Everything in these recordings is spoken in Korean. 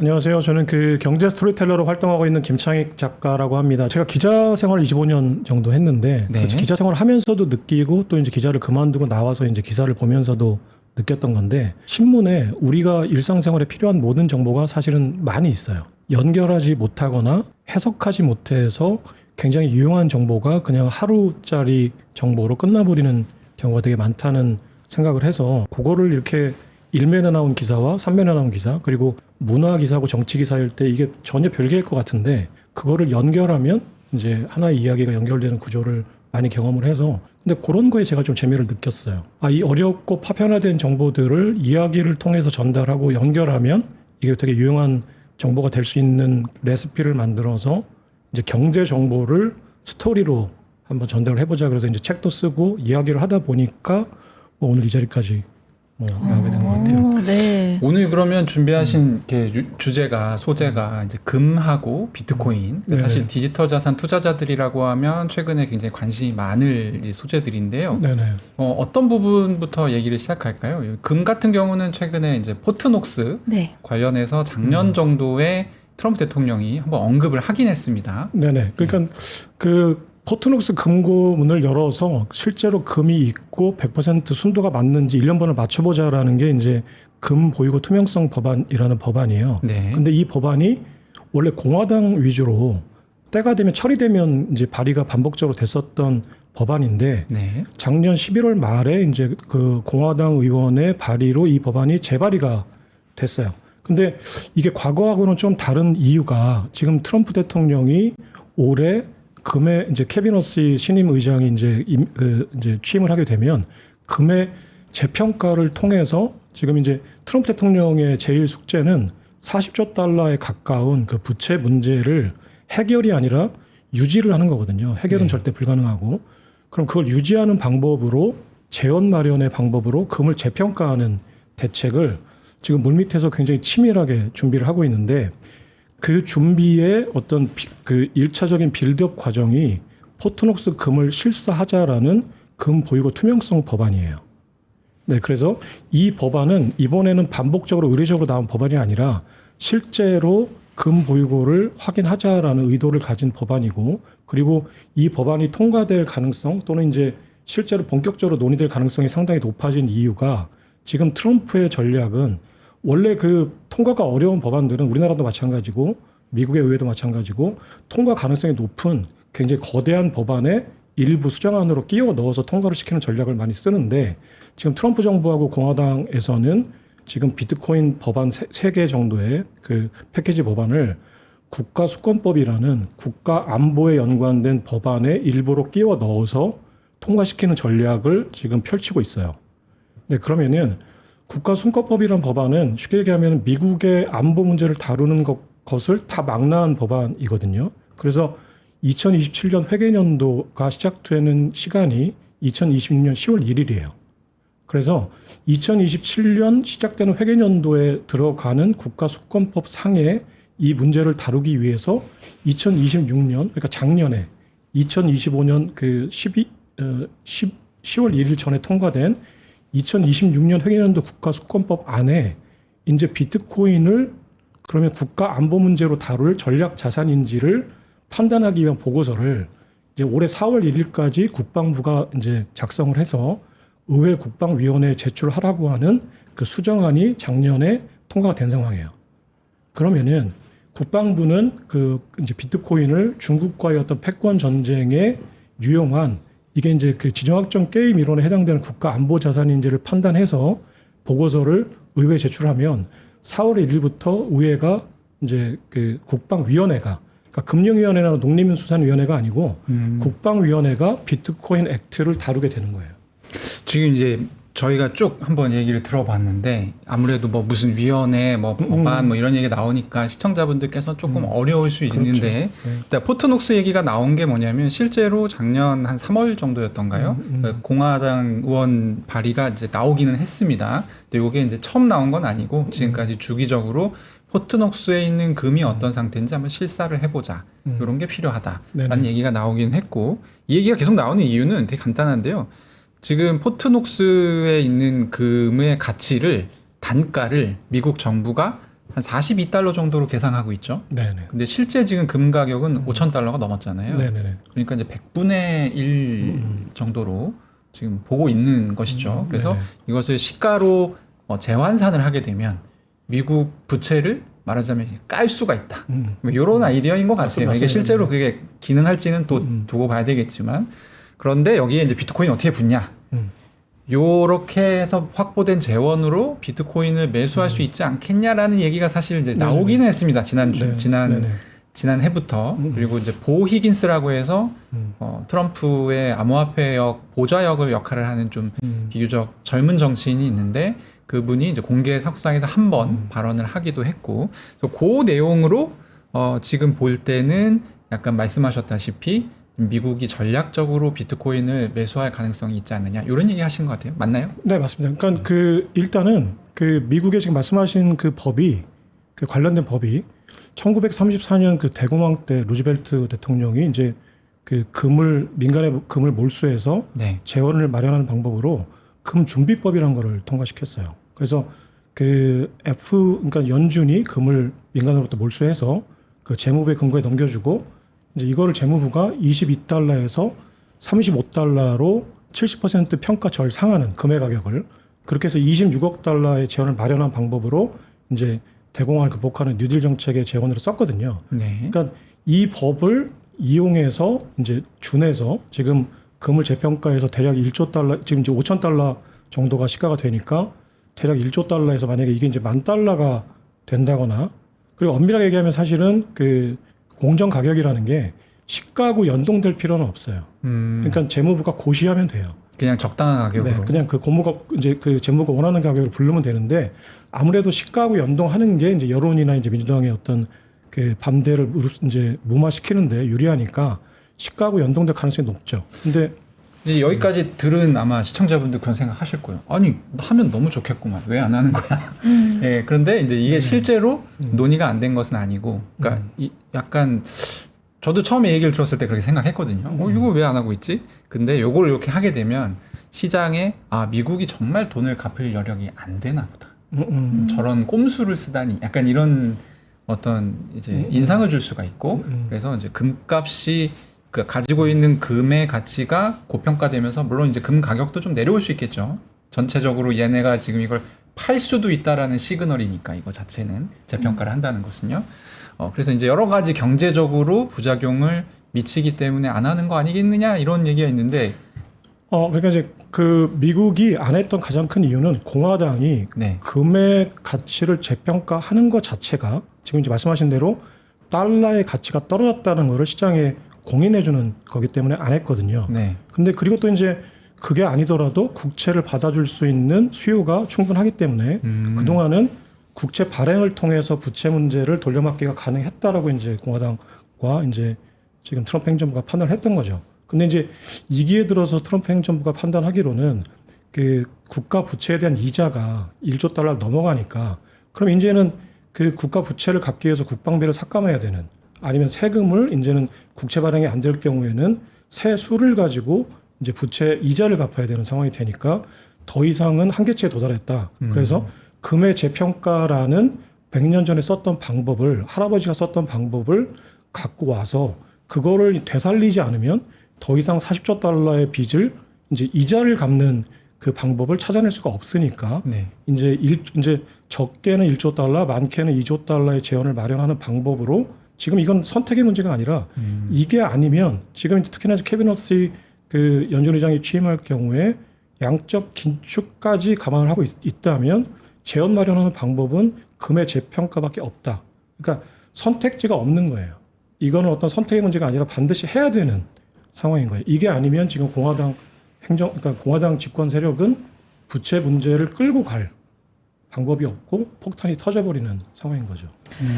안녕하세요. 저는 그 경제 스토리텔러로 활동하고 있는 김창익 작가라고 합니다. 제가 기자 생활을 25년 정도 했는데 네. 그 기자 생활을 하면서도 느끼고 또 이제 기자를 그만두고 나와서 이제 기사를 보면서도 느꼈던 건데 신문에 우리가 일상생활에 필요한 모든 정보가 사실은 많이 있어요. 연결하지 못하거나 해석하지 못해서 굉장히 유용한 정보가 그냥 하루짜리 정보로 끝나버리는 경우가 되게 많다는 생각을 해서 그거를 이렇게 1면에 나온 기사와 3면에 나온 기사 그리고 문화 기사하고 정치 기사일 때 이게 전혀 별개일 것 같은데 그거를 연결하면 이제 하나의 이야기가 연결되는 구조를 많이 경험을 해서 근데 그런 거에 제가 좀 재미를 느꼈어요. 이 어렵고 파편화된 정보들을 이야기를 통해서 전달하고 연결하면 이게 되게 유용한 정보가 될 수 있는 레시피를 만들어서 이제 경제 정보를 스토리로 한번 전달을 해보자. 그래서 이제 책도 쓰고 이야기를 하다 보니까 오늘 이 자리까지 나오게 된 것 같아요. 네. 오늘 그러면 준비하신 주제가 소재가 이제 금하고 비트코인. 네. 사실 디지털 자산 투자자들이라고 하면 최근에 굉장히 관심이 많을 이 소재들인데요. 네네. 어떤 부분부터 얘기를 시작할까요? 금 같은 경우는 최근에 이제 포트녹스 네. 관련해서 작년 정도에 트럼프 대통령이 한번 언급을 하긴 했습니다. 네네. 그러니까 그 포트녹스 금고문을 열어서 실제로 금이 있고 100% 순도가 맞는지 1년번을 맞춰보자라는 게 이제 금 보유고 투명성 법안이라는 법안이에요. 네. 근데 이 법안이 원래 공화당 위주로 때가 되면 처리되면 이제 발의가 반복적으로 됐었던 법안인데 네. 작년 11월 말에 이제 그 공화당 의원의 발의로 이 법안이 재발의가 됐어요. 근데 이게 과거하고는 좀 다른 이유가 지금 트럼프 대통령이 올해 금의 이제 케빈 허시 신임 의장이 이제 취임을 하게 되면 금의 재평가를 통해서 지금 이제 트럼프 대통령의 제일 숙제는 40조 달러에 가까운 그 부채 문제를 해결이 아니라 유지를 하는 거거든요. 해결은 네. 절대 불가능하고 그럼 그걸 유지하는 방법으로 재원 마련의 방법으로 금을 재평가하는 대책을 지금 물밑에서 굉장히 치밀하게 준비를 하고 있는데 그 준비의 어떤 그 1차적인 빌드업 과정이 포트녹스 금을 실사하자라는 금 보유고 투명성 법안이에요. 네, 그래서 이 법안은 이번에는 반복적으로 의례적으로 나온 법안이 아니라 실제로 금 보유고를 확인하자라는 의도를 가진 법안이고 그리고 이 법안이 통과될 가능성 또는 이제 실제로 본격적으로 논의될 가능성이 상당히 높아진 이유가 지금 트럼프의 전략은 원래 그 통과가 어려운 법안들은 우리나라도 마찬가지고 미국의 의회도 마찬가지고 통과 가능성이 높은 굉장히 거대한 법안에 일부 수정안으로 끼워 넣어서 통과를 시키는 전략을 많이 쓰는데 지금 트럼프 정부하고 공화당에서는 지금 비트코인 법안 3개 정도의 그 패키지 법안을 국가수권법이라는 국가 안보에 연관된 법안에 일부로 끼워 넣어서 통과시키는 전략을 지금 펼치고 있어요. 네, 그러면은 국가수권법이란 법안은 쉽게 얘기하면 미국의 안보 문제를 다루는 것을 다 망라한 법안이거든요. 그래서 2027년 회계년도가 시작되는 시간이 2026년 10월 1일이에요. 그래서 2027년 시작되는 회계년도에 들어가는 국가수권법 상에 이 문제를 다루기 위해서 2026년 그러니까 작년에 2025년 그 10월 1일 전에 통과된 2026년 회계년도 국가수권법 안에 이제 비트코인을 그러면 국가 안보 문제로 다룰 전략 자산인지를 판단하기 위한 보고서를 이제 올해 4월 1일까지 국방부가 이제 작성을 해서 의회 국방위원회에 제출하라고 하는 그 수정안이 작년에 통과가 된 상황이에요. 그러면은 국방부는 그 이제 비트코인을 중국과의 어떤 패권 전쟁에 유용한 이게 이제 그 지정학적 게임 이론에 해당되는 국가 안보 자산인지를 판단해서 보고서를 의회에 제출하면 4월 1일부터 의회가 이제 그 국방위원회가 그러니까 금융위원회나 농림수산위원회가 아니고 국방위원회가 비트코인 액트를 다루게 되는 거예요. 지금 이제 저희가 쭉 한번 얘기를 들어봤는데 아무래도 뭐 무슨 위원회 뭐 법안 뭐 이런 얘기가 나오니까 시청자분들께서 조금 어려울 수 있는데 일단 포트녹스 얘기가 나온 게 뭐냐면 실제로 작년 한 3월 정도였던가요? 공화당 의원 발의가 이제 나오기는 했습니다. 근데 이게 이제 처음 나온 건 아니고 지금까지 주기적으로 포트녹스에 있는 금이 어떤 상태인지 한번 실사를 해보자. 이런 게 필요하다라는 얘기가 나오긴 했고 이 얘기가 계속 나오는 이유는 되게 간단한데요. 지금 포트녹스에 있는 금의 가치를 단가를 미국 정부가 한 42달러 정도로 계산하고 있죠. 네네. 근데 실제 지금 금 가격은 5,000달러가 넘었잖아요. 네네네. 그러니까 이제 100분의 1 정도로 지금 보고 있는 것이죠. 그래서 네네. 이것을 시가로 재환산을 하게 되면 미국 부채를 말하자면 깔 수가 있다. 이런 아이디어인 것 같아요. 맞습니다. 이게 실제로 그게 기능할지는 또 두고 봐야 되겠지만, 그런데 여기에 이제 비트코인 어떻게 붙냐? 요렇게 해서 확보된 재원으로 비트코인을 매수할 수 있지 않겠냐라는 얘기가 사실 이제 나오기는 했습니다. 지난 해부터. 그리고 이제 보 히긴스라고 해서 트럼프의 암호화폐역 보좌역을 역할을 하는 좀 비교적 젊은 정치인이 있는데, 그분이 이제 공개 석상에서 한 번 발언을 하기도 했고, 그래서 그 내용으로 지금 볼 때는 약간 말씀하셨다시피 미국이 전략적으로 비트코인을 매수할 가능성이 있지 않느냐, 이런 얘기 하신 것 같아요. 맞나요? 네, 맞습니다. 그러니까 일단은 미국의 지금 말씀하신 법이, 관련된 법이 1934년 대공황 때 루즈벨트 대통령이 이제 민간의 금을 몰수해서 네. 재원을 마련하는 방법으로 금 준비법이라는 거를 통과시켰어요. 그래서 그러니까 연준이 금을 민간으로부터 몰수해서 재무부의 금고에 넘겨주고, 이제 이거를 재무부가 22달러에서 35달러로 70% 평가 절상하는 금의 가격을, 그렇게 해서 26억 달러의 재원을 마련한 방법으로 이제 대공황을 극복하는 뉴딜 정책의 재원으로 썼거든요. 네. 그러니까 이 법을 이용해서 이제 준해서 지금 금을 재평가해서 대략 1조 달러, 지금 이제 5천 달러 정도가 시가가 되니까 대략 1조 달러에서 만약에 이게 이제 10,000달러가 된다거나, 그리고 엄밀하게 얘기하면 사실은 공정 가격이라는 게 시가하고 연동될 필요는 없어요. 그러니까 재무부가 고시하면 돼요. 그냥 적당한 가격으로. 네, 그냥 고무가 이제 재무부가 원하는 가격으로 부르면 되는데, 아무래도 시가하고 연동하는 게 이제 여론이나 이제 민주당의 어떤 반대를 이제 무마시키는데 유리하니까 시가하고 연동될 가능성이 높죠. 근데 이제 여기까지 들은 아마 시청자분들 그런 생각하실 거예요. 아니, 하면 너무 좋겠구만. 왜 안 하는 거야? 예, 그런데 이제 이게 실제로 논의가 안 된 것은 아니고, 그러니까 약간 저도 처음에 얘기를 들었을 때 그렇게 생각했거든요. 이거 왜 안 하고 있지? 근데 요걸 이렇게 하게 되면 시장에 미국이 정말 돈을 갚을 여력이 안 되나 보다. 저런 꼼수를 쓰다니, 약간 이런 어떤 이제 인상을 줄 수가 있고, 그래서 이제 금값이 가지고 있는 금의 가치가 고평가되면서, 물론 이제 금 가격도 좀 내려올 수 있겠죠. 전체적으로 얘네가 지금 이걸 팔 수도 있다라는 시그널이니까, 이거 자체는 재평가를 한다는 것은요. 그래서 이제 여러 가지 경제적으로 부작용을 미치기 때문에 안 하는 거 아니겠느냐, 이런 얘기가 있는데, 그러니까 이제 미국이 안 했던 가장 큰 이유는 공화당이 네. 금의 가치를 재평가하는 것 자체가 지금 이제 말씀하신 대로 달러의 가치가 떨어졌다는 거를 시장에 공인해주는 거기 때문에 안 했거든요. 네. 근데 그리고 또 이제 그게 아니더라도 국채를 받아줄 수 있는 수요가 충분하기 때문에 그동안은 국채 발행을 통해서 부채 문제를 돌려막기가 가능했다라고 이제 공화당과 이제 지금 트럼프 행정부가 판단을 했던 거죠. 근데 이제 이 기회에 들어서 트럼프 행정부가 판단하기로는 국가 부채에 대한 이자가 1조 달러 넘어가니까, 그럼 이제는 국가 부채를 갚기 위해서 국방비를 삭감해야 되는, 아니면 세금을 이제는 국채 발행이 안 될 경우에는 세수를 가지고 이제 부채 이자를 갚아야 되는 상황이 되니까 더 이상은 한계치에 도달했다. 그래서 금의 재평가라는 100년 전에 썼던 방법을, 할아버지가 썼던 방법을 갖고 와서 그거를 되살리지 않으면 더 이상 40조 달러의 빚을 이제 이자를 갚는 방법을 찾아낼 수가 없으니까, 네. 이제 적게는 1조 달러, 많게는 2조 달러의 재원을 마련하는 방법으로, 지금 이건 선택의 문제가 아니라 이게 아니면 지금 이제 특히나 케빈 허스의 연준 의장이 취임할 경우에 양적 긴축까지 감안을 하고 있다면 재원 마련하는 방법은 금의 재평가밖에 없다. 그러니까 선택지가 없는 거예요. 이거는 어떤 선택의 문제가 아니라 반드시 해야 되는 상황인 거예요. 이게 아니면 지금 그러니까 공화당 집권 세력은 부채 문제를 끌고 갈 방법이 없고 폭탄이 터져버리는 상황인 거죠.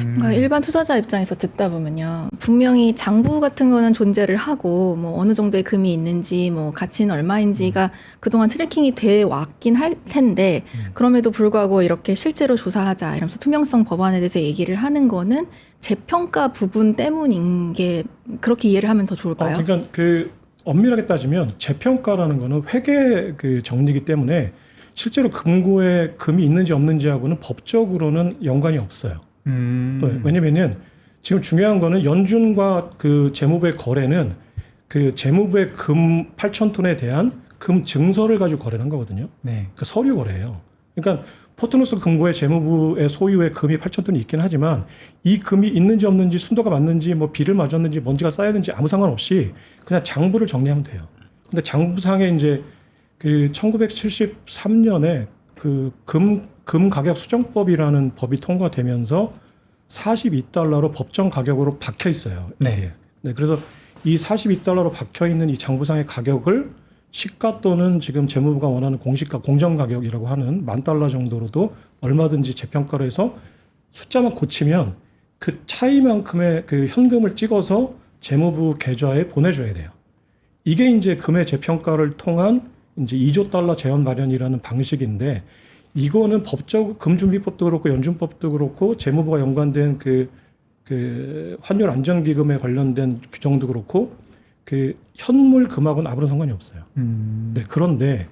그러니까 일반 투자자 입장에서 듣다 보면요, 분명히 장부 같은 거는 존재를 하고, 뭐 어느 정도의 금이 있는지, 뭐 가치는 얼마인지가 그동안 트래킹이 돼 왔긴 할 텐데, 그럼에도 불구하고 이렇게 실제로 조사하자 이러면서 투명성 법안에 대해서 얘기를 하는 거는 재평가 부분 때문인 게, 그렇게 이해를 하면 더 좋을까요? 그러니까 엄밀하게 따지면 재평가라는 거는 회계 정리이기 때문에 실제로 금고에 금이 있는지 없는지하고는 법적으로는 연관이 없어요. 왜냐면은 지금 중요한 거는 연준과 그 재무부의 거래는 그 재무부의 금 8,000톤에 대한 금 증서를 가지고 거래를 한 거거든요. 네. 그러니까 서류 거래예요. 그러니까 포트노스 금고의 재무부의 소유의 금이 8,000톤이 있긴 하지만 이 금이 있는지 없는지 순도가 맞는지 뭐 비를 맞았는지 먼지가 쌓였는지 아무 상관없이 그냥 장부를 정리하면 돼요. 근데 장부상에 이제 그 1973년에 그 금 가격 수정법이라는 법이 통과되면서 42달러로 법정 가격으로 박혀 있어요. 네. 네. 그래서 이 42달러로 박혀 있는 이 장부상의 가격을 시가 또는 지금 재무부가 원하는 공시가 공정 가격이라고 하는 $10,000 정도로도 얼마든지 재평가를 해서 숫자만 고치면 그 차이만큼의 그 현금을 찍어서 재무부 계좌에 보내줘야 돼요. 이게 이제 금의 재평가를 통한 이제 2조 달러 재원 마련이라는 방식인데 이거는 법적 금준비법도 그렇고 연준법도 그렇고 재무부가 연관된 그 환율 안정기금에 관련된 규정도 그렇고 그 현물 금하고는 아무런 상관이 없어요. 네, 그런데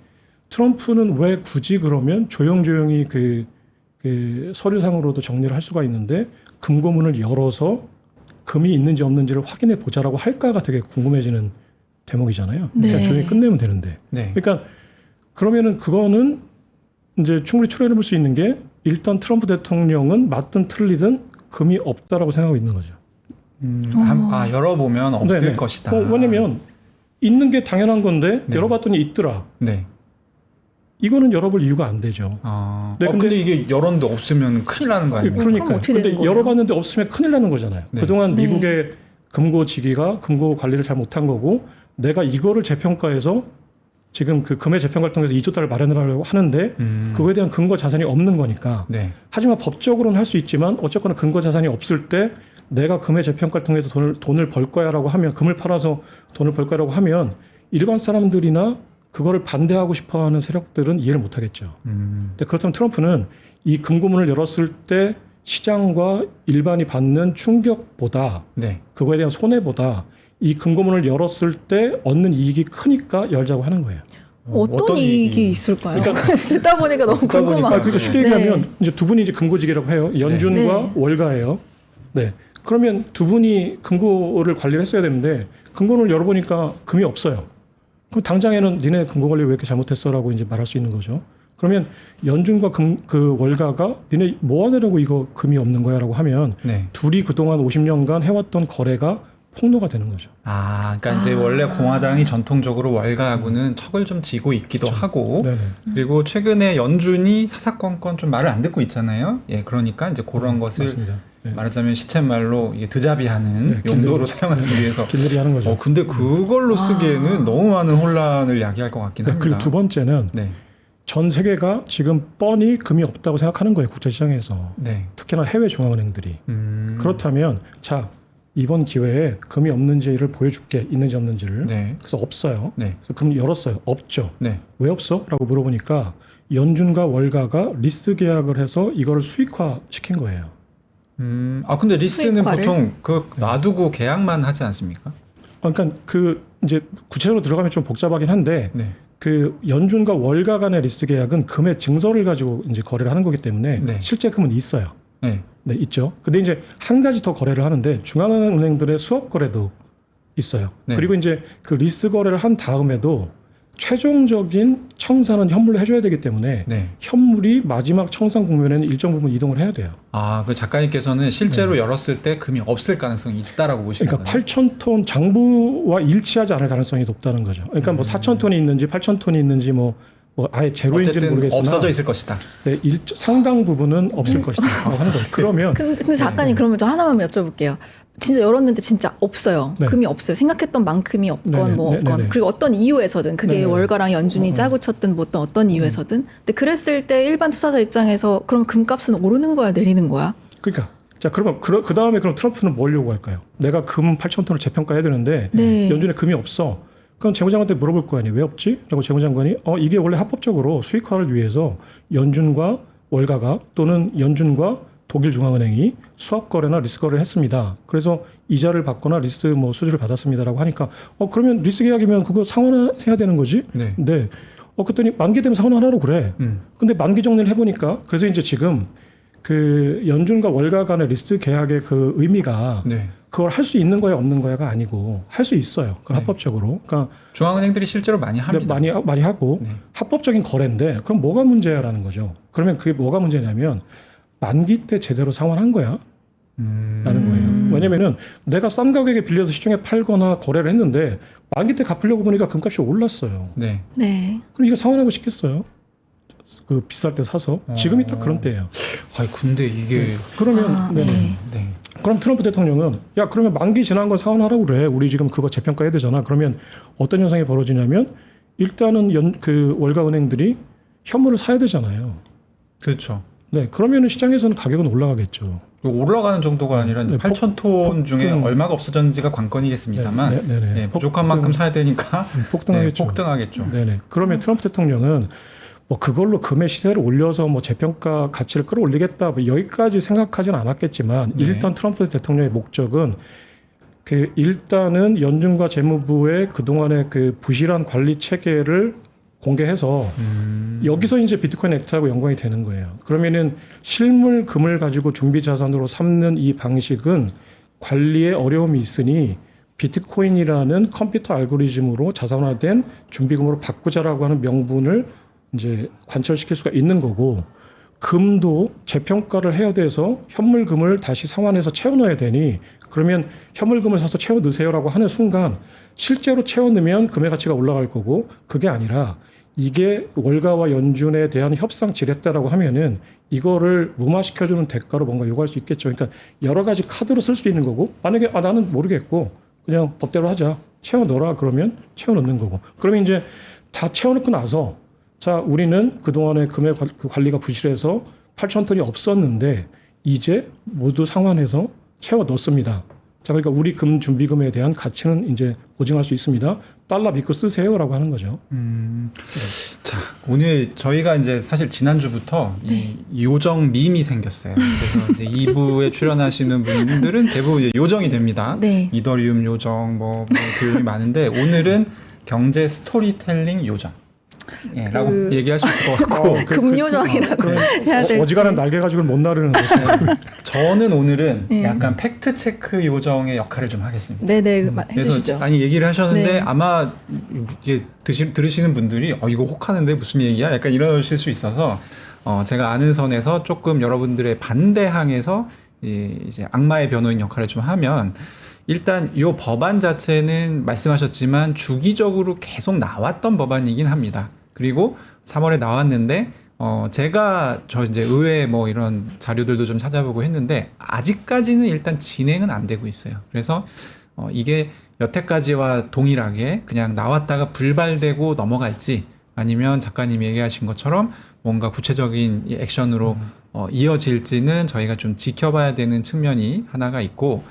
트럼프는 왜 굳이 그러면 조용조용히 그 서류상으로도 정리를 할 수가 있는데 금고문을 열어서 금이 있는지 없는지를 확인해 보자라고 할까가 되게 궁금해지는 대목이잖아요. 네. 그냥 조용히 끝내면 되는데. 네. 그러니까 그러면은 그거는 이제 충분히 추론해 볼 수 있는 게 일단 트럼프 대통령은 맞든 틀리든 금이 없다라고 생각하고 있는 거죠. 열어보면 없을 네네. 것이다. 왜냐면 있는 게 당연한 건데 네. 열어봤더니 있더라. 네. 이거는 열어볼 이유가 안 되죠. 네, 근데 이게 열었는데 없으면 큰일 나는 거 아닙니까? 그럼 그러니까 어떻게 근데 되는 거예요? 열어봤는데 없으면 큰일 나는 거잖아요. 네. 그동안 네. 미국의 금고지기가 금고 관리를 잘 못한 거고 내가 이거를 재평가해서 지금 그 금의 재평가를 통해서 2조 달러 마련을 하려고 하는데 그거에 대한 근거 자산이 없는 거니까. 네. 하지만 법적으로는 할 수 있지만 어쨌거나 근거 자산이 없을 때 내가 금의 재평가를 통해서 돈을 벌 거야라고 하면 금을 팔아서 돈을 벌 거라고 하면 일반 사람들이나 그거를 반대하고 싶어하는 세력들은 이해를 못 하겠죠. 근데 그렇다면 트럼프는 이 금고문을 열었을 때 시장과 일반이 받는 충격보다 네. 그거에 대한 손해보다 이 금고문을 열었을 때 얻는 이익이 크니까 열자고 하는 거예요. 어떤 이익이 있을까요? 그러니까 듣다 보니까 너무 듣다 보니까 궁금하고. 그러니까 쉽게 네. 얘기하면 이제 두 분이 이제 금고지기라고 해요. 연준과 네. 월가예요. 네. 그러면 두 분이 금고를 관리를 했어야 되는데 금고를 열어보니까 금이 없어요. 그럼 당장에는 니네 금고 관리 왜 이렇게 잘못했어라고 이제 말할 수 있는 거죠. 그러면 연준과 그 월가가 니네 뭐 하느라고 이거 금이 없는 거야라고 하면 네. 둘이 그동안 50년간 해왔던 거래가 폭로가 되는 거죠. 그러니까 이제 원래 공화당이 전통적으로 월가하고는 척을 좀 지고 있기도 하고, 네네. 그리고 최근에 연준이 사사건건 좀 말을 안 듣고 있잖아요. 예, 그러니까 이제 그런 것을 맞습니다. 네. 말하자면 시쳇말로 이게 드자비하는 네, 용도로 사용하기 위해서. 길들이 하는 거죠. 근데 그걸로 쓰기에는 너무 많은 혼란을 야기할 것 같긴 네, 합니다. 그리고 두 번째는 네, 전 세계가 지금 뻔히 금이 없다고 생각하는 거예요. 국제시장에서. 네. 특히나 해외 중앙은행들이. 그렇다면 자 이번 기회에 금이 없는지를 보여줄게. 있는지 없는지를. 네, 그래서 없어요. 네, 그래서 금 열었어요. 없죠. 네. 왜 없어? 라고 물어보니까 연준과 월가가 리스 계약을 해서 이거를 수익화 시킨 거예요. 근데 리스는 수익화를? 보통 놔두고 계약만 하지 않습니까? 그러니까 그 이제 구체적으로 들어가면 좀 복잡하긴 한데 네, 그 연준과 월가 간의 리스 계약은 금의 증서를 가지고 이제 거래를 하는 거기 때문에 네. 실제 금은 있어요. 네. 네, 있죠. 근데 이제 한 가지 더 거래를 하는데 중앙은행들의 수업 거래도 있어요. 네. 그리고 이제 그 리스 거래를 한 다음에도 최종적인 청산은 현물로 해줘야 되기 때문에 네. 현물이 마지막 청산 국면에는 일정 부분 이동을 해야 돼요. 그 작가님께서는 실제로 열었을 때 금이 없을 가능성이 있다라고 보시는 그러니까 거예요. 8,000톤 장부와 일치하지 않을 가능성이 높다는 거죠. 그러니까 뭐 4,000톤이 있는지 8,000톤이 있는지 뭐 아예 제로인지는 어쨌든 모르겠으나 없어져 있을 것이다. 네, 상당 부분은 없을 것이다 하는 거예요. 그러면 근데 작가님 그러면 저 하나만 여쭤볼게요. 진짜 열었는데 진짜 없어요. 네. 금이 없어요. 생각했던 만큼이 없건 네네, 뭐 없건 네네. 그리고 어떤 이유에서든 그게 네네. 월가랑 연준이 짜고 쳤든 뭐 어떤 이유에서든. 근데 그랬을 때 일반 투자자 입장에서 그럼 금값은 오르는 거야 내리는 거야? 그러니까 자 그러면 그 다음에 그럼 트럼프는 뭘 요구할까요? 내가 금 8,000톤을 재평가해야 되는데 네. 연준에 금이 없어. 그럼 재무장관한테 물어볼 거 아니에요. 왜 없지? 라고 재무장관이 이게 원래 합법적으로 수익화를 위해서 연준과 월가가 또는 연준과 독일 중앙은행이 수합 거래나 리스 거래를 했습니다. 그래서 이자를 받거나 리스 뭐 수주를 받았습니다라고 하니까 그러면 리스 계약이면 그거 상환해야 되는 거지? 네. 네. 그랬더니 만기 되면 상환하라고 그래. 근데 만기 정리를 해보니까 그래서 이제 지금 그 연준과 월가 간의 리스트 계약의 그 의미가 네. 그걸 할 수 있는 거야 없는 거야가 아니고 할 수 있어요. 그 네. 합법적으로. 그러니까 중앙은행들이 실제로 많이 합니다. 많이 하고 네. 합법적인 거래인데 그럼 뭐가 문제야라는 거죠. 그러면 그게 뭐가 문제냐면 만기 때 제대로 상환한 거야. 라는 거예요. 왜냐면은 내가 싼 가격에 빌려서 시중에 팔거나 거래를 했는데 만기 때 갚으려고 보니까 금값이 올랐어요. 네. 네. 그럼 이거 상환하고 싶겠어요? 그 비쌀 때 사서 지금이 딱 그런 때예요. 아니 근데 이게 그러면 네. 네. 그럼 트럼프 대통령은 야 그러면 만기 지난 거 상환하라고 그래. 우리 지금 그거 재평가해야 되잖아. 그러면 어떤 현상이 벌어지냐면 일단은 그 월가 은행들이 현물을 사야 되잖아요. 그렇죠. 네, 그러면은 시장에서는 가격은 올라가겠죠. 올라가는 정도가 아니라 네, 8,000톤 중에 폭등. 얼마가 없어졌는지가 관건이겠습니다만 네, 부족한 만큼 사야 되니까 폭등하겠죠. 네, 폭등하겠죠. 네네. 그러면 트럼프 대통령은 뭐 그걸로 금의 시세를 올려서 뭐 재평가 가치를 끌어올리겠다 뭐 여기까지 생각하진 않았겠지만 네. 일단 트럼프 대통령의 목적은 그 일단은 연준과 재무부의 그동안의 그 부실한 관리 체계를 공개해서 여기서 이제 비트코인 액트하고 연관이 되는 거예요. 그러면은 실물 금을 가지고 준비 자산으로 삼는 이 방식은 관리에 어려움이 있으니 비트코인이라는 컴퓨터 알고리즘으로 자산화된 준비금으로 바꾸자라고 하는 명분을 이제 관철시킬 수가 있는 거고 금도 재평가를 해야 돼서 현물금을 다시 상환해서 채워 넣어야 되니 그러면 현물금을 사서 채워 넣으세요라고 하는 순간 실제로 채워 넣으면 금의 가치가 올라갈 거고 그게 아니라 이게 월가와 연준에 대한 협상 지렛대라고 하면은 이거를 무마시켜주는 대가로 뭔가 요구할 수 있겠죠. 그러니까 여러 가지 카드로 쓸 수 있는 거고 만약에 나는 모르겠고 그냥 법대로 하자 채워 넣어라 그러면 채워 넣는 거고 그러면 이제 다 채워 넣고 나서 자 우리는 그동안에 금의 관리가 부실해서 8,000톤이 없었는데 이제 모두 상환해서 채워 넣습니다. 자 그러니까 우리 금 준비금에 대한 가치는 이제 보증할 수 있습니다. 달러 믿고 쓰세요라고 하는 거죠. 자, 오늘 저희가 이제 사실 지난주부터 이 요정 밈이 생겼어요. 그래서 이제 2부에 출연하시는 분들은 대부분 이제 요정이 됩니다. 네. 이더리움 요정 뭐 그런 많은데 오늘은 경제 스토리텔링 요정. 예, 라고 얘기할 수 있을 것 같고 금요정이라고 해야 될지. 어지간한 날개 가지고는 못 나르는 거죠. 저는 오늘은 네. 약간 팩트 체크 요정의 역할을 좀 하겠습니다. 네네 그래서 해주시죠. 아니 얘기를 하셨는데 네. 아마 이게 들으시는 분들이 이거 혹하는데 무슨 얘기야? 약간 이러실 수 있어서 제가 아는 선에서 조금 여러분들의 반대항에서 이제 악마의 변호인 역할을 좀 하면 일단 이 법안 자체는 말씀하셨지만 주기적으로 계속 나왔던 법안이긴 합니다. 그리고 3월에 나왔는데 제가 이제 의회 뭐 이런 자료들도 좀 찾아보고 했는데 아직까지는 일단 진행은 안 되고 있어요. 그래서 이게 여태까지와 동일하게 그냥 나왔다가 불발되고 넘어갈지 아니면 작가님이 얘기하신 것처럼 뭔가 구체적인 액션으로 이어질지는 저희가 좀 지켜봐야 되는 측면이 하나가 있고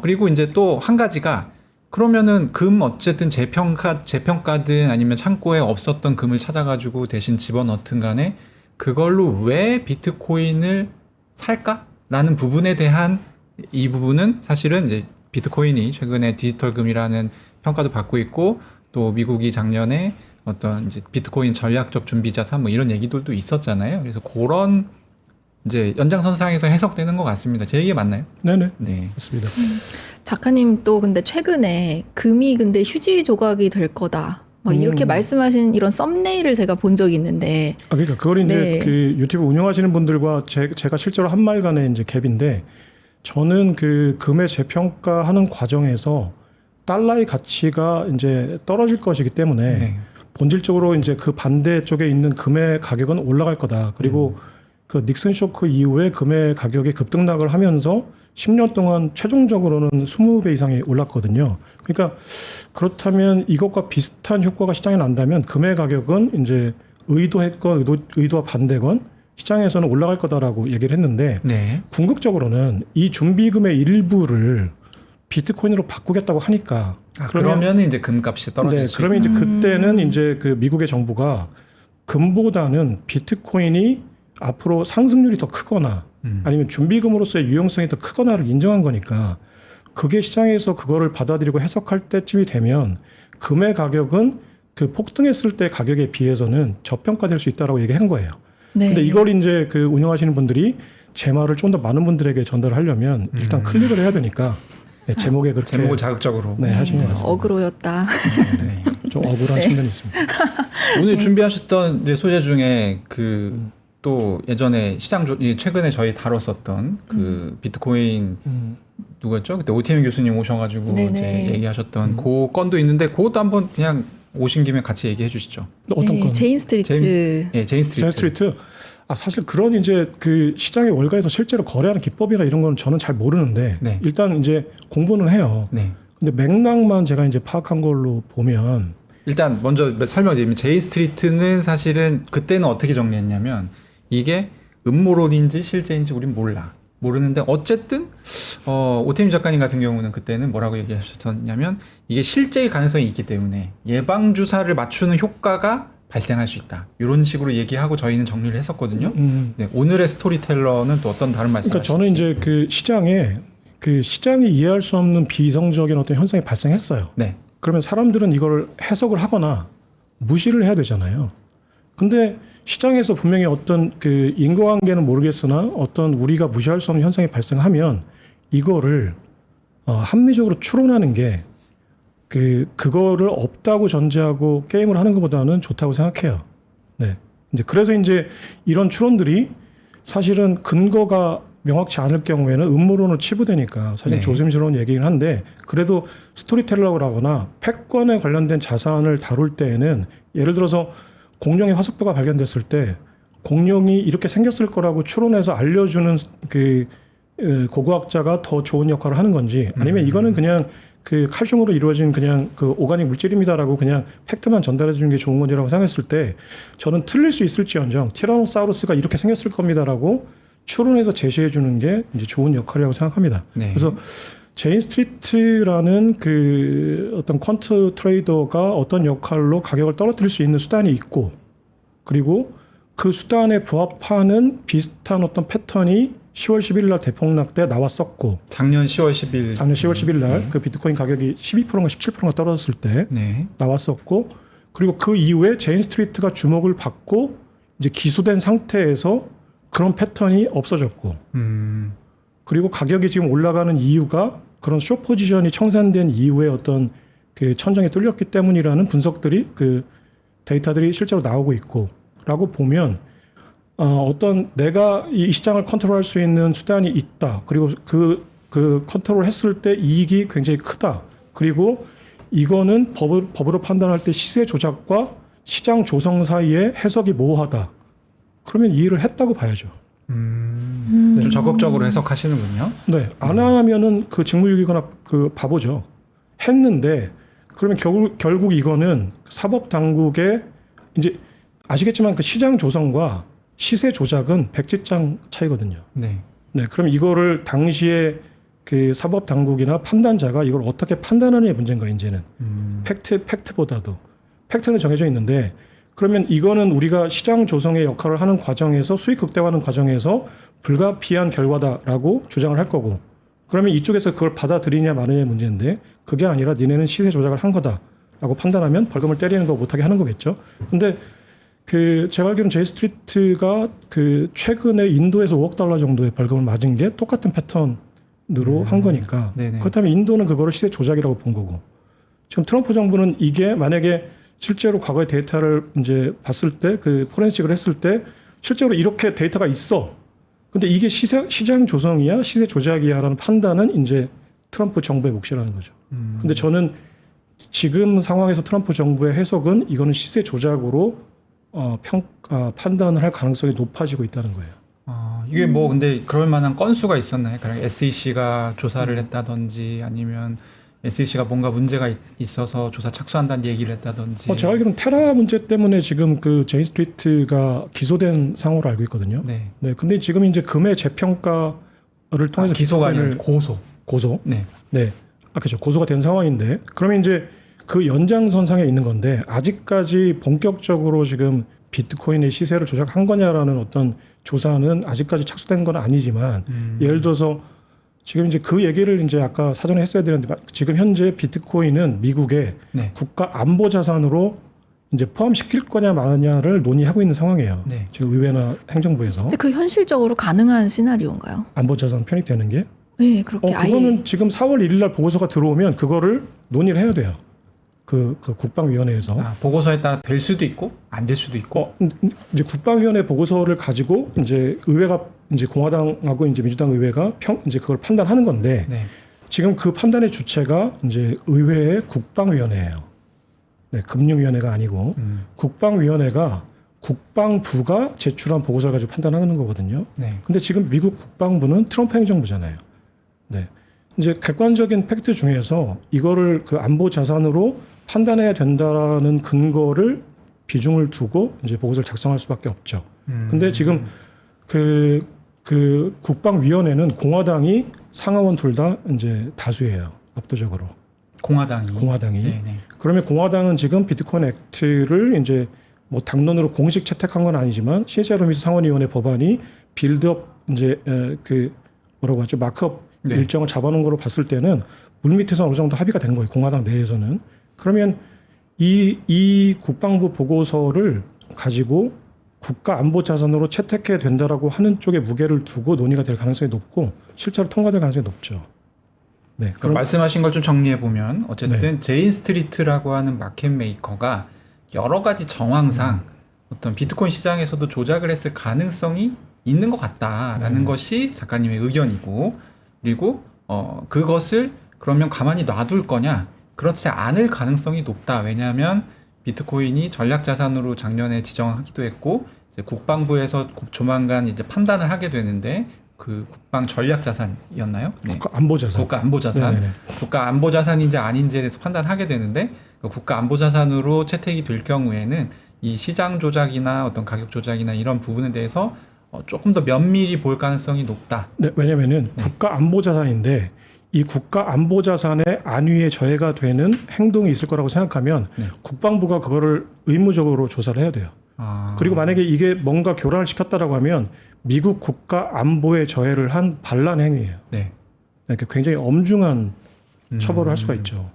그리고 이제 또 한 가지가 그러면은 금 어쨌든 재평가든 아니면 창고에 없었던 금을 찾아가지고 대신 집어넣든 간에 그걸로 왜 비트코인을 살까라는 부분에 대한 이 부분은 사실은 이제 비트코인이 최근에 디지털 금이라는 평가도 받고 있고 또 미국이 작년에 어떤 이제 비트코인 전략적 준비 자산 뭐 이런 얘기들도 있었잖아요. 그래서 그런 이제 연장선상에서 해석되는 것 같습니다. 제 얘기 맞나요? 네네. 네. 맞습니다. 작가님 또 근데 최근에 금이 근데 휴지 조각이 될 거다. 뭐 이렇게 말씀하신 이런 썸네일을 제가 본 적이 있는데. 그러니까 그걸 이제 네. 그 유튜브 운영하시는 분들과 제가 실제로 한 말 간의 이제 갭인데 저는 그 금의 재평가하는 과정에서 달러의 가치가 이제 떨어질 것이기 때문에 네. 본질적으로 이제 그 반대 쪽에 있는 금의 가격은 올라갈 거다. 그리고 그 닉슨 쇼크 이후에 금의 가격이 급등락을 하면서 10년 동안 최종적으로는 20배 이상이 올랐거든요. 그러니까 그렇다면 이것과 비슷한 효과가 시장에 난다면 금의 가격은 이제 의도했건 의도와 반대건 시장에서는 올라갈 거다라고 얘기를 했는데 네. 궁극적으로는 이 준비금의 일부를 비트코인으로 바꾸겠다고 하니까 그러면 이제 금값이 떨어질 수 그러면 이제 그때는 이제 그 미국의 정부가 금보다는 비트코인이 앞으로 상승률이 더 크거나 아니면 준비금으로서의 유용성이 더 크거나를 인정한 거니까 그게 시장에서 그거를 받아들이고 해석할 때쯤이 되면 금의 가격은 그 폭등했을 때 가격에 비해서는 저평가될 수 있다라고 얘기한 거예요. 네. 근데 이걸 이제 그 운영하시는 분들이 제 말을 좀 더 많은 분들에게 전달하려면 일단 클릭을 해야 되니까 네, 제목에 그렇게 제목을 자극적으로. 네, 하신 것 같습니다. 어그로였다. 네. 좀 억울한 측면이 있습니다. 오늘 준비하셨던 이제 소재 중에 그 또 예전에 최근에 저희 다뤘었던 그 비트코인 누구였죠? 그때 오태민 교수님 오셔가지고 네네. 이제 얘기하셨던 그 건도 있는데 그것도 한번 그냥 오신 김에 같이 얘기해 주시죠. 어떤 네, 건? 제인 스트리트. 제인 스트리트. 제인 스트리트. 사실 그런 이제 그 시장의 월가에서 실제로 거래하는 기법이나 이런 거는 저는 잘 모르는데 네. 일단 이제 공부는 해요. 네. 근데 맥락만 제가 이제 파악한 걸로 보면 일단 먼저 설명드리면 제인 스트리트는 사실은 그때는 어떻게 정리했냐면 이게 음모론인지 실제인지 우린 모르는데 어쨌든 오태민 작가님 같은 경우는 그때는 뭐라고 얘기하셨냐면 이게 실제일 가능성이 있기 때문에 예방 주사를 맞추는 효과가 발생할 수 있다. 이런 식으로 얘기하고 저희는 정리를 했었거든요. 네, 오늘의 스토리텔러는 또 어떤 다른 말씀을 그러니까 저는 이제 그 시장이 이해할 수 없는 비이성적인 어떤 현상이 발생했어요. 네. 그러면 사람들은 이걸 해석을 하거나 무시를 해야 되잖아요. 근데 시장에서 분명히 어떤 그 인과관계는 모르겠으나 어떤 우리가 무시할 수 없는 현상이 발생하면 이거를 합리적으로 추론하는 게 그거를 없다고 전제하고 게임을 하는 것보다는 좋다고 생각해요. 네. 이제 그래서 이제 이런 추론들이 사실은 근거가 명확치 않을 경우에는 음모론을 치부되니까 사실 네. 조심스러운 얘기긴 한데 그래도 스토리텔러라고 하거나 패권에 관련된 자산을 다룰 때에는 예를 들어서 공룡의 화석뼈가 발견됐을 때 공룡이 이렇게 생겼을 거라고 추론해서 알려주는 그 고고학자가 더 좋은 역할을 하는 건지 아니면 이거는 그냥 그 칼슘으로 이루어진 그냥 그 오가닉 물질입니다라고 그냥 팩트만 전달해 주는 게 좋은 건지라고 생각했을 때 저는 틀릴 수 있을지언정 티라노사우루스가 이렇게 생겼을 겁니다라고 추론해서 제시해 주는 게 이제 좋은 역할이라고 생각합니다. 네. 그래서 제인 스트리트라는 그 어떤 퀀트 트레이더가 어떤 역할로 가격을 떨어뜨릴 수 있는 수단이 있고 그리고 그 수단에 부합하는 비슷한 어떤 패턴이 10월 11일 날 대폭락 때 나왔었고 작년 10월 10일 작년 10월 10일 날 그 비트코인 가격이 12%인가 17%인가 떨어졌을 때 네. 나왔었고 그리고 그 이후에 제인 스트리트가 주목을 받고 이제 기소된 상태에서 그런 패턴이 없어졌고 그리고 가격이 지금 올라가는 이유가 그런 숏 포지션이 청산된 이후에 어떤 그 천장이 뚫렸기 때문이라는 분석들이 그 데이터들이 실제로 나오고 있고라고 보면 어떤 내가 이 시장을 컨트롤할 수 있는 수단이 있다. 그리고 그 컨트롤 했을 때 이익이 굉장히 크다. 그리고 이거는 법으로 판단할 때 시세 조작과 시장 조성 사이에 해석이 모호하다. 그러면 이해를 했다고 봐야죠. 좀 적극적으로 해석하시는군요. 네, 안 하면은 그 직무유기거나 그 바보죠. 했는데 그러면 결국 이거는 사법 당국의 이제 아시겠지만 그 시장 조성과 시세 조작은 백지장 차이거든요. 네. 네, 그럼 이거를 당시에 그 사법 당국이나 판단자가 이걸 어떻게 판단하느냐의 문제인 거예요. 이제는 팩트보다도 팩트는 정해져 있는데. 그러면 이거는 우리가 시장 조성의 역할을 하는 과정에서 수익 극대화하는 과정에서 불가피한 결과다라고 주장을 할 거고 그러면 이쪽에서 그걸 받아들이냐 마느냐의 문제인데 그게 아니라 니네는 시세 조작을 한 거다라고 판단하면 벌금을 때리는 거 못하게 하는 거겠죠. 근데 그 제가 알기로는 제이 스트리트가 그 최근에 인도에서 5억 달러 정도의 벌금을 맞은 게 똑같은 패턴으로 한 거니까 네네. 그렇다면 인도는 그거를 시세 조작이라고 본 거고 지금 트럼프 정부는 이게 만약에 실제로 과거의 데이터를 이제 봤을 때 그 포렌식을 했을 때 실제로 이렇게 데이터가 있어. 근데 이게 시장 조성이야, 시세 조작이야라는 판단은 이제 트럼프 정부의 몫이라는 거죠. 근데 저는 지금 상황에서 트럼프 정부의 해석은 이거는 시세 조작으로 판단을 할 가능성이 높아지고 있다는 거예요. 이게 뭐 근데 그럴 만한 건수가 있었나요? 그러니까 SEC가 조사를 했다든지 아니면 SEC가 뭔가 문제가 있어서 조사 착수한다는 얘기를 했다든지. 제가 알기로는 테라 문제 때문에 지금 그 제인 스트리트가 기소된 상황으로 알고 있거든요. 네. 네. 근데 지금 이제 금의 재평가를 통해서 기소가 아니라 비트코인을 고소. 네. 네. 그렇죠. 고소가 된 상황인데 그러면 이제 그 연장선상에 있는 건데 아직까지 본격적으로 지금 비트코인의 시세를 조작한 거냐라는 어떤 조사는 아직까지 착수된 건 아니지만 예를 들어서 지금 이제 그 얘기를 이제 아까 사전에 했어야 되는데 지금 현재 비트코인은 미국의 네. 국가 안보 자산으로 이제 포함시킬 거냐 마냐를 논의하고 있는 상황이에요. 네. 지금 의회나 행정부에서 근데 그 현실적으로 가능한 시나리오인가요? 안보자산 편입되는 게 네, 그렇게 아예 그거는 지금 4월 1일 날 보고서가 들어오면 그거를 논의를 해야 돼요. 그 국방위원회에서 보고서에 따라 될 수도 있고 안 될 수도 있고. 이제 국방위원회 보고서를 가지고 이제 의회가 이제 공화당하고 이제 민주당 의회가 이제 그걸 판단하는 건데 네. 지금 그 판단의 주체가 이제 의회의 국방위원회예요. 네, 금융위원회가 아니고 국방위원회가 국방부가 제출한 보고서를 가지고 판단하는 거거든요. 네. 근데 지금 미국 국방부는 트럼프 행정부잖아요. 네. 이제 객관적인 팩트 중에서 이거를 그 안보 자산으로 판단해야 된다라는 근거를 비중을 두고 이제 보고서를 작성할 수밖에 없죠. 근데 지금 그 국방위원회는 공화당이 상하원 둘 다 이제 다수예요. 압도적으로. 공화당이. 네네. 그러면 공화당은 지금 비트코인 액트를 이제 뭐 당론으로 공식 채택한 건 아니지만 신세롬이스 상원의원의 법안이 빌드업 이제 그 뭐라고 하죠 마크업 네. 일정을 잡아놓은 거로 봤을 때는 물밑에서 어느 정도 합의가 된 거예요. 공화당 내에서는. 그러면 이 국방부 보고서를 가지고 국가 안보 자산으로 채택해야 된다라고 하는 쪽에 무게를 두고 논의가 될 가능성이 높고 실제로 통과될 가능성이 높죠. 네. 그럼 말씀하신 걸 좀 정리해 보면 어쨌든 네. 제인 스트리트라고 하는 마켓 메이커가 여러 가지 정황상 어떤 비트코인 시장에서도 조작을 했을 가능성이 있는 것 같다라는 것이 작가님의 의견이고, 그리고 그것을 그러면 가만히 놔둘 거냐? 그렇지 않을 가능성이 높다. 왜냐하면 비트코인이 전략 자산으로 작년에 지정하기도 했고, 이제 국방부에서 조만간 이제 판단을 하게 되는데 그 국방 전략 자산이었나요? 네. 국가 안보 자산. 국가 안보 자산. 네네네. 국가 안보 자산인지 아닌지에 대해서 판단하게 되는데 그 국가 안보 자산으로 채택이 될 경우에는 이 시장 조작이나 어떤 가격 조작이나 이런 부분에 대해서 조금 더 면밀히 볼 가능성이 높다. 네, 왜냐면은 국가 안보 자산인데 이 국가 안보 자산의 안위에 저해가 되는 행동이 있을 거라고 생각하면 네. 국방부가 그거를 의무적으로 조사를 해야 돼요. 그리고 만약에 이게 뭔가 교란을 시켰다라고 하면 미국 국가 안보에 저해를 한 반란 행위예요. 네. 그러니까 굉장히 엄중한 처벌을 할 수가 있죠.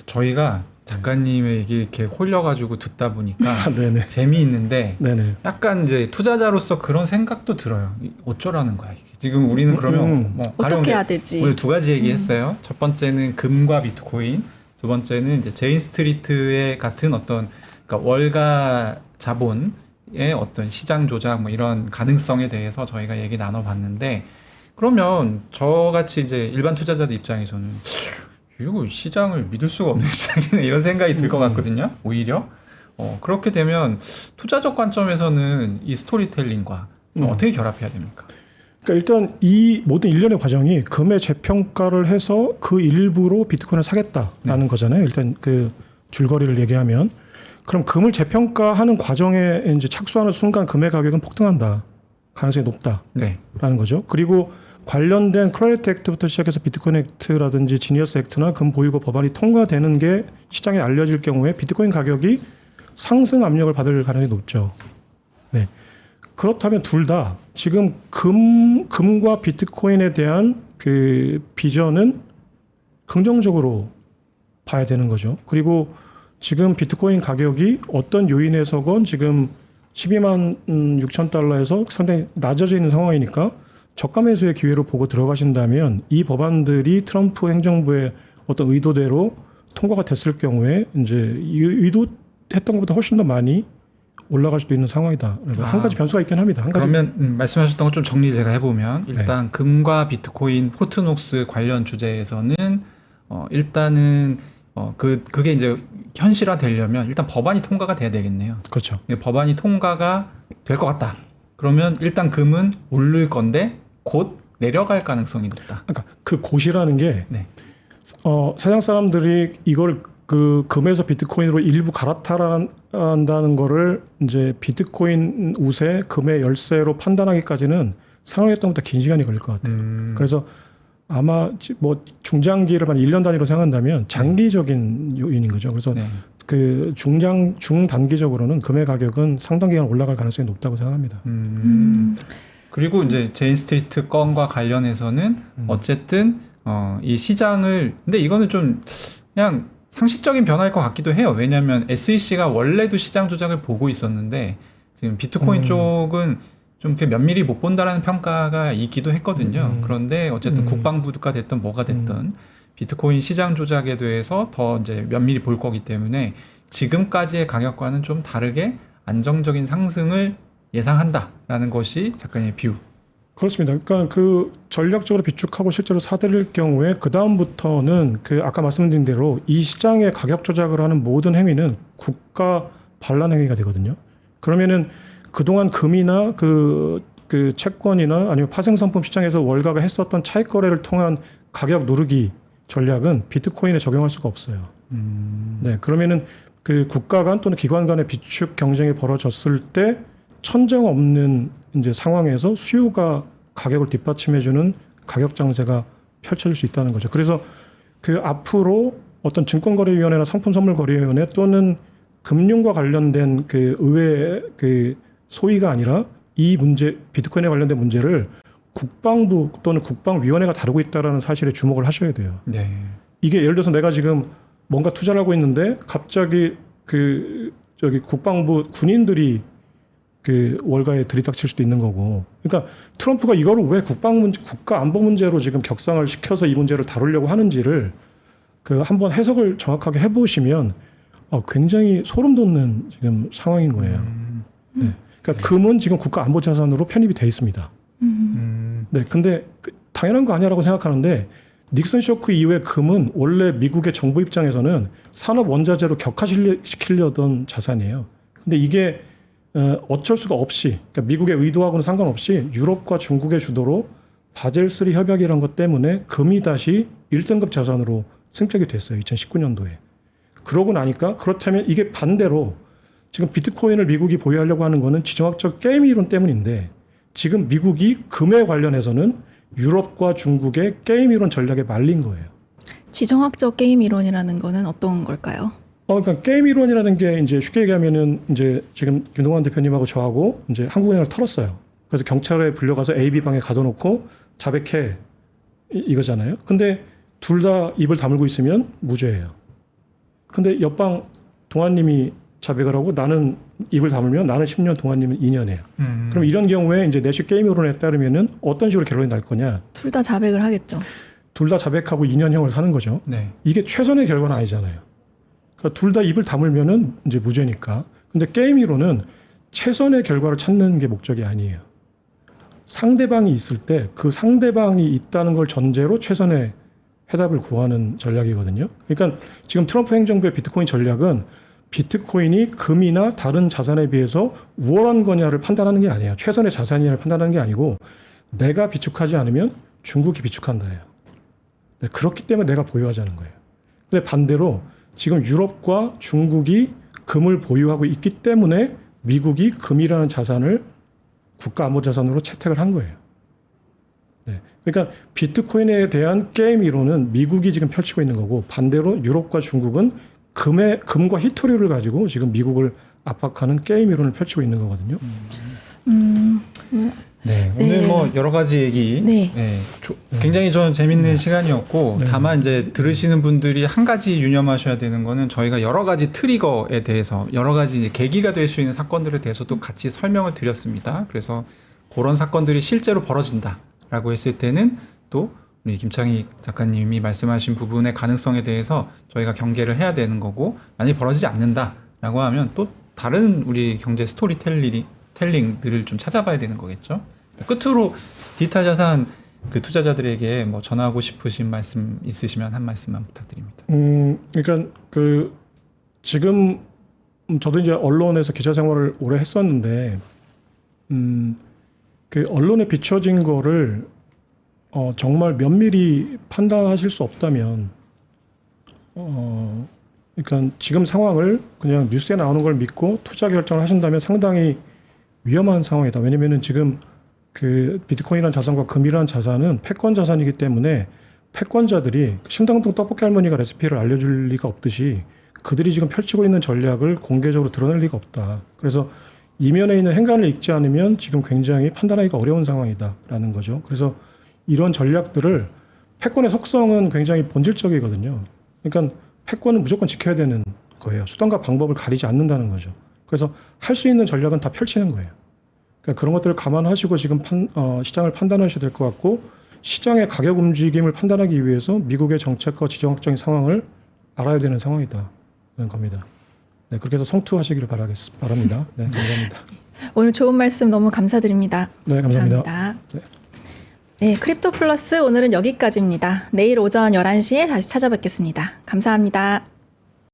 저희가 작가님의 얘기 이렇게 홀려가지고 듣다 보니까 네네. 재미있는데 네네. 약간 이제 투자자로서 그런 생각도 들어요. 어쩌라는 거야. 이게. 지금 우리는 그러면 뭐 가령 어떻게 해야 되지? 오늘 두 가지 얘기했어요. 첫 번째는 금과 비트코인, 두 번째는 이제 제인 스트리트의 같은 어떤 그러니까 월가 자본의 어떤 시장 조작 뭐 이런 가능성에 대해서 저희가 얘기 나눠봤는데, 그러면 저같이 이제 일반 투자자들 입장에서는 이거 시장을 믿을 수가 없는 시장이네 이런 생각이 들 것 같거든요. 오히려 그렇게 되면 투자적 관점에서는 이 스토리텔링과 어떻게 결합해야 됩니까? 그러니까 일단 이 모든 일련의 과정이 금의 재평가를 해서 그 일부로 비트코인을 사겠다라는 거잖아요. 일단 그 줄거리를 얘기하면 그럼 금을 재평가하는 과정에 이제 착수하는 순간 금의 가격은 폭등한다. 가능성이 높다라는 네. 거죠. 그리고 관련된 크레딧 액트부터 시작해서 비트코인 액트라든지 지니어스 액트나 금 보유고 법안이 통과되는 게 시장에 알려질 경우에 비트코인 가격이 상승 압력을 받을 가능성이 높죠. 네. 그렇다면 둘 다 지금 금과 비트코인에 대한 그 비전은 긍정적으로 봐야 되는 거죠. 그리고 지금 비트코인 가격이 어떤 요인에서건 지금 12만 6천 달러에서 상당히 낮아져 있는 상황이니까 저가 매수의 기회로 보고 들어가신다면 이 법안들이 트럼프 행정부의 어떤 의도대로 통과가 됐을 경우에 이제 의도했던 것보다 훨씬 더 많이 올라갈 수도 있는 상황이다. 한 가지 변수가 있긴 합니다. 한 가지. 그러면 말씀하셨던 거 좀 정리 제가 해보면 일단 금과 비트코인 포트녹스 관련 주제에서는 일단은 그게 이제 현실화 되려면 일단 법안이 통과가 돼야 되겠네요. 그렇죠. 법안이 통과가 될 것 같다. 그러면 일단 금은 오를 건데 곧 내려갈 가능성이 높다. 그러니까 그 곧이라는 게 네. 세상 사람들이 이걸 그 금에서 비트코인으로 일부 갈아타란다는 거를 이제 비트코인 우세, 금의 열세로 판단하기까지는 상황했던 것보다 긴 시간이 걸릴 것 같아요. 그래서 아마 뭐 중장기를 한 1년 단위로 생각한다면 장기적인 요인인 거죠. 그래서 네. 그 중단기적으로는 금의 가격은 상당 기간 올라갈 가능성이 높다고 생각합니다. 그리고 이제 제인 스트리트 건과 관련해서는 어쨌든 이 시장을 근데 이거는 좀 그냥 상식적인 변화일 것 같기도 해요. 왜냐하면 SEC가 원래도 시장 조작을 보고 있었는데 지금 비트코인 쪽은 좀 이렇게 면밀히 못 본다라는 평가가 있기도 했거든요. 그런데 어쨌든 국방부가 됐든 뭐가 됐든 비트코인 시장 조작에 대해서 더 이제 면밀히 볼 거기 때문에 지금까지의 가격과는 좀 다르게 안정적인 상승을 예상한다라는 것이 작가님의 비유. 그렇습니다. 그러니까 그 전략적으로 비축하고 실제로 사들일 경우에 그 다음부터는 그 아까 말씀드린 대로 이 시장의 가격 조작을 하는 모든 행위는 국가 반란 행위가 되거든요. 그러면은 그동안 금이나 그 채권이나 아니면 파생상품 시장에서 월가가 했었던 차익 거래를 통한 가격 누르기 전략은 비트코인에 적용할 수가 없어요. 네, 그러면은 그 국가 간 또는 기관 간의 비축 경쟁이 벌어졌을 때 천정 없는 이제 상황에서 수요가 가격을 뒷받침해주는 가격 장세가 펼쳐질 수 있다는 거죠. 그래서 그 앞으로 어떤 증권거래위원회나 상품선물거래위원회 또는 금융과 관련된 그 의회 그 소위가 아니라 이 문제 비트코인에 관련된 문제를 국방부 또는 국방위원회가 다루고 있다라는 사실에 주목을 하셔야 돼요. 네. 이게 예를 들어서 내가 지금 뭔가 투자를 하고 있는데 갑자기 그 저기 국방부 군인들이 그 월가에 들이닥칠 수도 있는 거고. 그러니까 트럼프가 이거를 왜 국가 안보 문제로 지금 격상을 시켜서 이 문제를 다루려고 하는지를 그 한번 해석을 정확하게 해보시면 굉장히 소름 돋는 지금 상황인 거예요. 네. 그러니까 금은 지금 국가 안보 자산으로 편입이 돼 있습니다. 네, 근데 당연한 거 아니라고 생각하는데 닉슨 쇼크 이후에 금은 원래 미국의 정부 입장에서는 산업 원자재로 격화시키려던 자산이에요. 근데 이게 어쩔 수가 없이 그러니까 미국의 의도하고는 상관없이 유럽과 중국의 주도로 바젤 3 협약이란 것 때문에 금이 다시 1등급 자산으로 승격이 됐어요. 2019년도에. 그러고 나니까 그렇다면 이게 반대로 지금 비트코인을 미국이 보유하려고 하는 거는 지정학적 게임 이론 때문인데 지금 미국이 금에 관련해서는 유럽과 중국의 게임 이론 전략에 말린 거예요. 지정학적 게임 이론이라는 거는 어떤 걸까요? 그러니까 게임 이론이라는 게 이제 쉽게 얘기하면은 이제 지금 윤동환 대표님하고 저하고 이제 한국은행을 털었어요. 그래서 경찰에 불려가서 AB 방에 가둬놓고 자백해 이거잖아요. 근데 둘 다 입을 다물고 있으면 무죄예요. 근데 옆방 동환님이 자백을 하고 나는 입을 다물면 나는 10년, 동환님은 2년이에요. 그럼 이런 경우에 이제 내시 게임 이론에 따르면은 어떤 식으로 결론이 날 거냐? 둘 다 자백을 하겠죠. 둘 다 자백하고 2년형을 사는 거죠. 네. 이게 최선의 결과는 아니잖아요. 그러니까 둘 다 입을 다물면은 이제 무죄니까. 근데 게임 이론은 최선의 결과를 찾는 게 목적이 아니에요. 상대방이 있을 때 그 상대방이 있다는 걸 전제로 최선의 해답을 구하는 전략이거든요. 그러니까 지금 트럼프 행정부의 비트코인 전략은 비트코인이 금이나 다른 자산에 비해서 우월한 거냐를 판단하는 게 아니에요. 최선의 자산이냐를 판단하는 게 아니고 내가 비축하지 않으면 중국이 비축한다예요. 네, 그렇기 때문에 내가 보유하자는 거예요. 근데 반대로 지금 유럽과 중국이 금을 보유하고 있기 때문에 미국이 금이라는 자산을 국가 안보 자산으로 채택을 한 거예요. 네. 그러니까 비트코인에 대한 게임 이론은 미국이 지금 펼치고 있는 거고 반대로 유럽과 중국은 금과 희토류를 가지고 지금 미국을 압박하는 게임 이론을 펼치고 있는 거거든요. 네, 오늘 네. 뭐 여러 가지 얘기 네. 굉장히 저는 재밌는 시간이었고 네. 다만 이제 들으시는 분들이 한 가지 유념하셔야 되는 거는 저희가 여러 가지 트리거에 대해서 여러 가지 이제 계기가 될 수 있는 사건들에 대해서도 같이 설명을 드렸습니다. 그래서 그런 사건들이 실제로 벌어진다라고 했을 때는 또 우리 김창희 작가님이 말씀하신 부분의 가능성에 대해서 저희가 경계를 해야 되는 거고 만약에 벌어지지 않는다라고 하면 또 다른 우리 경제 스토리텔링들을 좀 찾아봐야 되는 거겠죠. 끝으로 디지털 자산 그 투자자들에게 뭐 전하고 싶으신 말씀 있으시면 한 말씀만 부탁드립니다. 그러니까 그 지금 저도 이제 언론에서 기자 생활을 오래 했었는데 그 언론에 비춰진 거를 정말 면밀히 판단하실 수 없다면 그러니까 지금 상황을 그냥 뉴스에 나오는 걸 믿고 투자 결정을 하신다면 상당히 위험한 상황이다. 왜냐면은 지금 그 비트코인이라는 자산과 금이라는 자산은 패권 자산이기 때문에 패권자들이 신당동 떡볶이 할머니가 레시피를 알려줄 리가 없듯이 그들이 지금 펼치고 있는 전략을 공개적으로 드러낼 리가 없다. 그래서 이면에 있는 행간을 읽지 않으면 지금 굉장히 판단하기가 어려운 상황이다라는 거죠. 그래서 이런 전략들을 패권의 속성은 굉장히 본질적이거든요. 그러니까 패권은 무조건 지켜야 되는 거예요. 수단과 방법을 가리지 않는다는 거죠. 그래서 할 수 있는 전략은 다 펼치는 거예요. 그러니까 그런 것들을 감안하시고 지금 시장을 판단하셔야 될 것 같고 시장의 가격 움직임을 판단하기 위해서 미국의 정책과 지정학적인 상황을 알아야 되는 상황이다는 겁니다. 네, 그렇게 해서 성투하시기를 바랍니다. 네, 감사합니다. 오늘 좋은 말씀 너무 감사드립니다. 네, 감사합니다. 감사합니다. 네, 크립토 플러스 오늘은 여기까지입니다. 내일 오전 11시에 다시 찾아뵙겠습니다. 감사합니다.